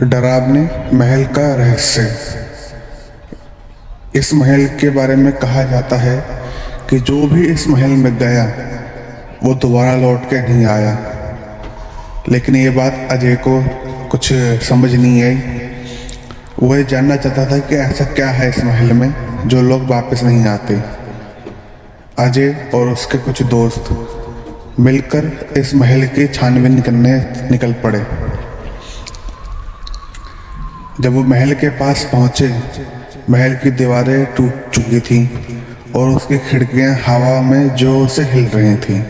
डरावने महल का रहस्य। इस महल के बारे में कहा जाता है कि जो भी इस महल में गया वो दोबारा लौट के नहीं आया। लेकिन ये बात अजय को कुछ समझ नहीं आई। वह जानना चाहता था कि ऐसा क्या है इस महल में जो लोग वापस नहीं आते। अजय और उसके कुछ दोस्त मिलकर इस महल की छानबीन करने निकल पड़े। जब वो महल के पास पहुंचे, महल की दीवारें टूट चुकी थीं और उसकी खिड़कियां हवा में जोर से हिल रही थीं।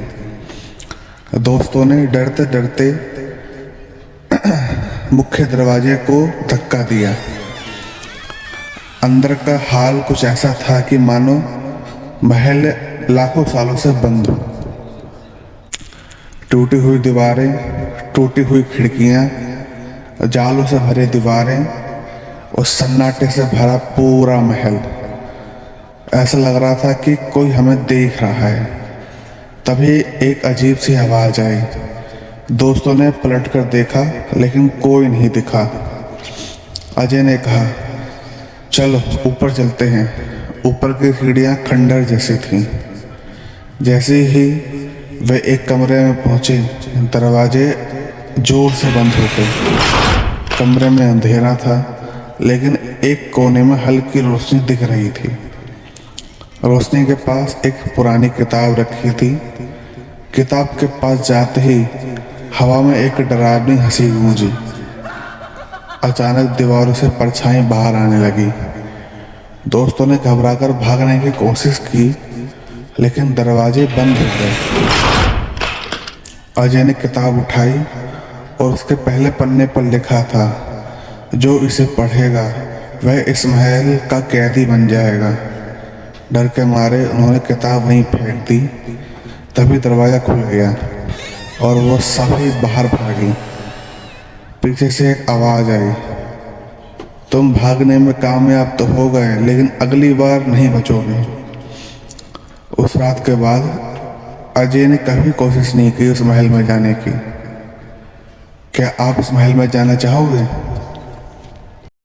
दोस्तों ने डरते डरते मुख्य दरवाजे को धक्का दिया। अंदर का हाल कुछ ऐसा था कि मानो महल लाखों सालों से बंद हो। टूटी हुई दीवारें, टूटी हुई खिड़कियां, जालों से भरी दीवारें और सन्नाटे से भरा पूरा महल। ऐसा लग रहा था कि कोई हमें देख रहा है। तभी एक अजीब सी आवाज आई। दोस्तों ने पलट कर देखा लेकिन कोई नहीं दिखा। अजय ने कहा, चलो ऊपर चलते हैं। ऊपर की सीढ़ियां खंडर जैसी थीं। जैसे ही वे एक कमरे में पहुंचे, दरवाजे जोर से बंद हो गए। कमरे में अंधेरा था लेकिन एक कोने में हल्की रोशनी दिख रही थी। रोशनी के पास एक पुरानी किताब रखी थी। किताब के पास जाते ही हवा में एक डरावनी हंसी गूंजी। अचानक दीवारों से परछाई बाहर आने लगी। दोस्तों ने घबराकर भागने की कोशिश की लेकिन दरवाजे बंद हो गए। अजय ने किताब उठाई और उसके पहले पन्ने पर लिखा था, जो इसे पढ़ेगा वह इस महल का कैदी बन जाएगा। डर के मारे उन्होंने किताब वहीं फेंक दी। तभी दरवाज़ा खुल गया और वो सभी बाहर भागी। पीछे से एक आवाज़ आई, तुम भागने में कामयाब तो हो गए लेकिन अगली बार नहीं बचोगे। उस रात के बाद अजय ने कभी कोशिश नहीं की उस महल में जाने की। क्या आप इस महल में जाना चाहोगे?